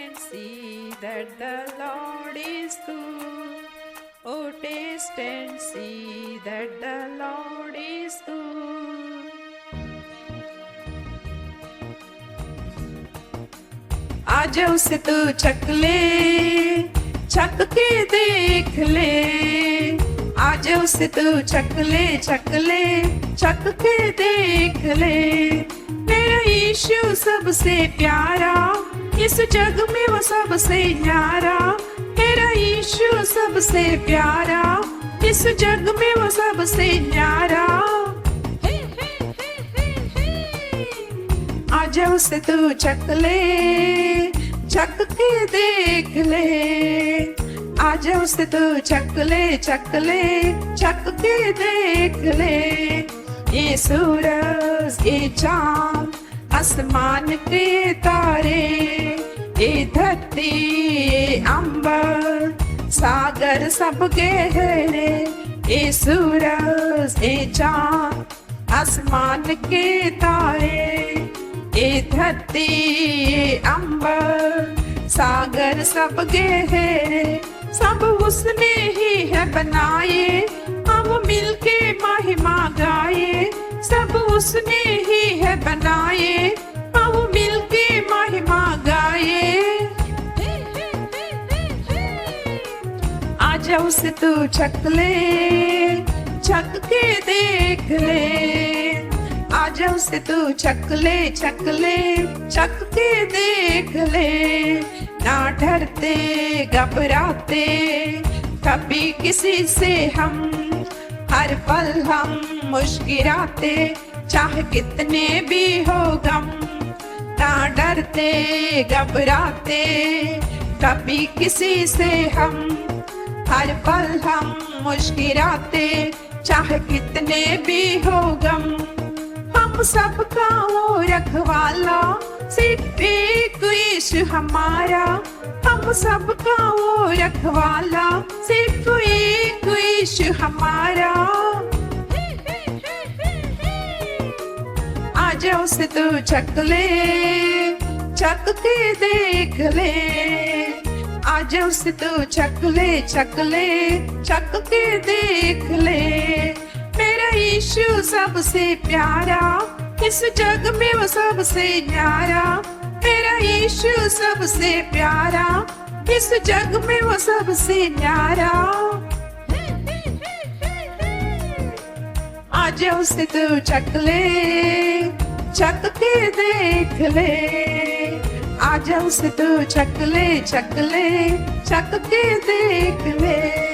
and see that the Lord is good. Oh, taste and see that the Lord is good. आज उसे तू चख ले, चख के देख ले। आज उसे तू चख ले, चख ले, चख के देख ले। मेरा यीशु सबसे प्यारा, इस जग में वो सबसे न्यारा। मेरा यीशु सबसे प्यारा, इस जग में वो सबसे न्यारा। आज उसे तू चख ले, चख के देख ले। आज उसे तू चख ले, चख ले, चख के देख ले। ये सूरज, ये चांद, आसमान के तारे, ये धरती, ये अंबर, सागर सब गहरे। ये सूरज, ये चांद, आसमान के तारे, ये धरती, ये अंबर, सागर सब गहरे। सब उसने ही है बनाए, हम मिलके महिमा गाए। सब उसने ही है बनाए, हम मिलके महिमा गाए। आजा उसे तू चख ले, चख के देख ले। आजा उसे तू चख ले, चख ले, चख के देख ले। ना डरते घबराते कभी किसी से हम, हर पल हम मुस्कुराते चाहे कितने भी हो गम। ना डरते घबराते कभी किसी से हम, हर पल हम मुस्कुराते चाहे कितने भी हो गम। हम सबका वो रखवाला, सिर्फ एक यीशु हमारा। हम सबका वो रखवाला, सिर्फ एक यीशु हमारा। आजा उसे तू चख ले, चख के देख ले। आजा उसे तू चख ले, चख ले, चख के देख ले। मेरा यीशु सबसे प्यारा, इस जग में वो सबसे न्यारा। मेरा यीशु सबसे प्यारा, इस जग में वो सबसे न्यारा। आजा उसे तू चख ले, चख के देख ले। आजा उसे तू चख ले, चख ले, चख के देख ले।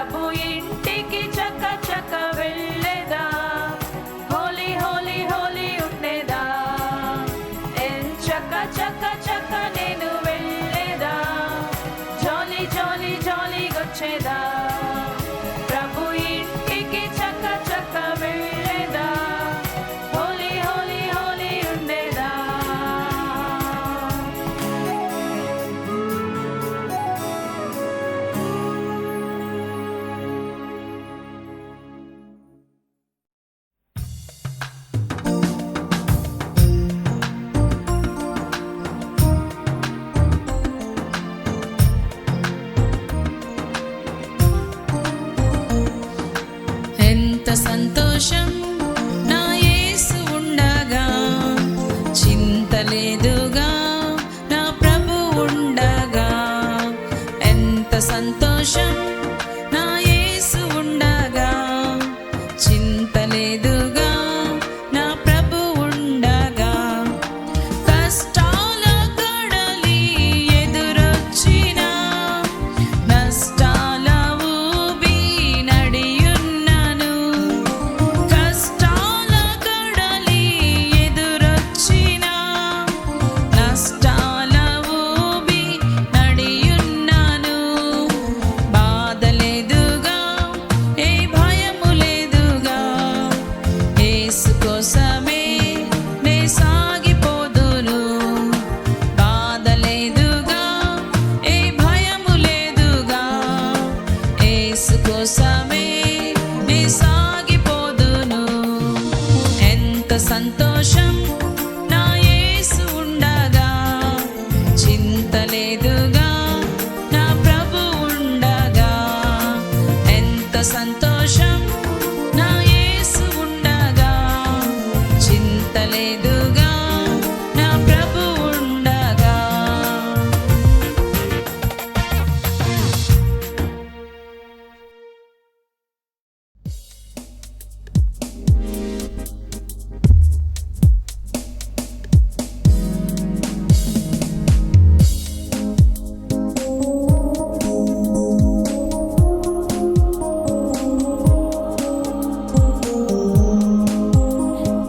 ప్రభు ఇంటికి చక చక వెళ్ళేదా, హోలీ హోలీ హోలీ ఉండేదా, చక చక చక నేను వెళ్ళేదా, జాలీ జాలీ జాలీ వచ్చేదా, ప్రభు ఇంటికి చక చక వెళ్ళేదా, హోలీ హోలీ హోలీ ఉండేదా. ఎంత సంతోషం నా యేసు ఉండగా, చింత లేదుగా నా ప్రభు ఉండగా. ఎంత సంతోషం నా యేసు ఉండగా, చింత లేదుగా నా ప్రభు ఉండగా. కష్టాల కడలి ఎదురొచ్చినా, నష్టాల ఊబి నడియున్నను. కష్టాల కడలి ఎదురొచ్చినా, నష్టాల ఊబి నడియున్నను. బాధ లేదుగా, ఏ భయము లేదుగా, యేసు కోసమే నే సాగిపోదును. బాధ లేదుగా, ఏ భయము లేదుగా, యేసు కోసమే నే సాగిపోదును. ఎంత సంతోషం నా యేసు ఉండగా, చింత లేదుగా నా ప్రభు ఉండగా. ఎంత సంతోషం నా యేసు ఉండగా, చింత లేదుగా నా ప్రభు ఉండగా.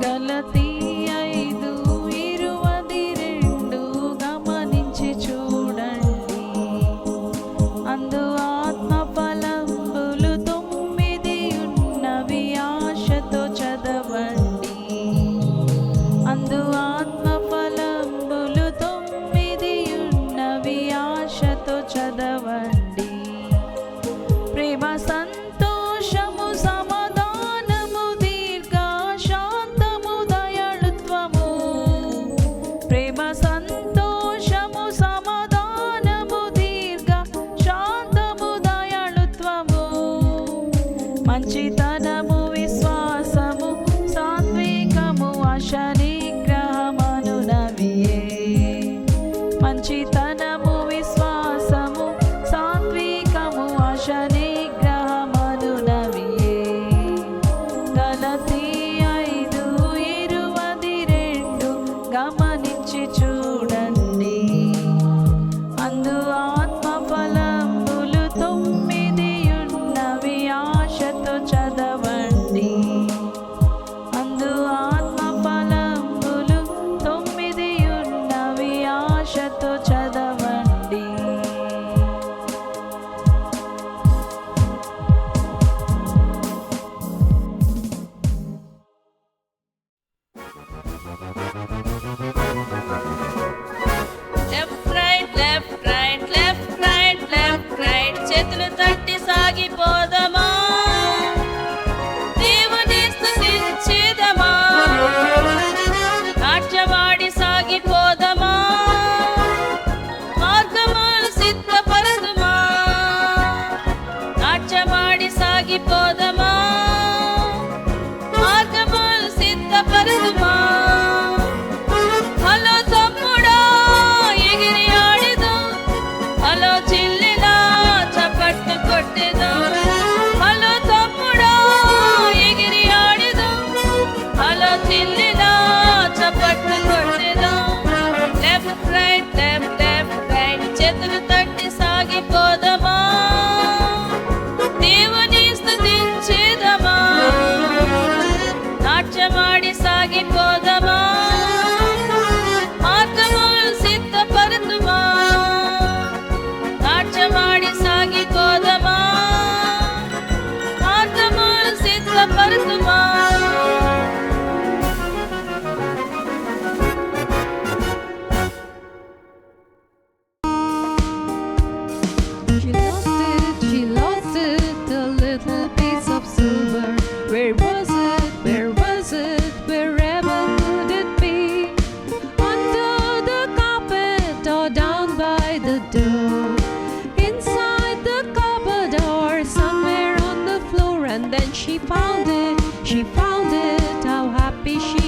గలతీ 5:22 గమనించి చూడండి. అందు ఆత్మ ఫలంబులు 9 ఉన్నవి, ఆశతో చదవండి. అందు ఆత్మ ఫలంబులు 9 ఉన్నవి, ఆశతో చదవండి. ప్రేమ, సంతోషము, సమాధానము, దీర్ఘ శాంతము, దయాళుత్వము. ప్రేమ, సంతోషము, సమాధానము, దీర్ఘ శాంతము, దయాళుత్వము. మంచితనము, విశ్వాసము, సాత్వికము, ఆశ నిగ్రహమనునవియే. మంచితనము, విశ్వాసము, సాత్వికము, ఆశ నిగ్రహమనునవియే. గలతీ 5:22 గమనించి చూడండి. అందు ఆత్మ ఫలంబులు 9 ఉన్నవి, ఆశతో చదవ బలపరచుమా. She lost it, the little piece of silver. Where was it? Where was it? Wherever could it be? Under the carpet or down by the door? Inside the cupboard or somewhere on the floor. And then she found it, how happy she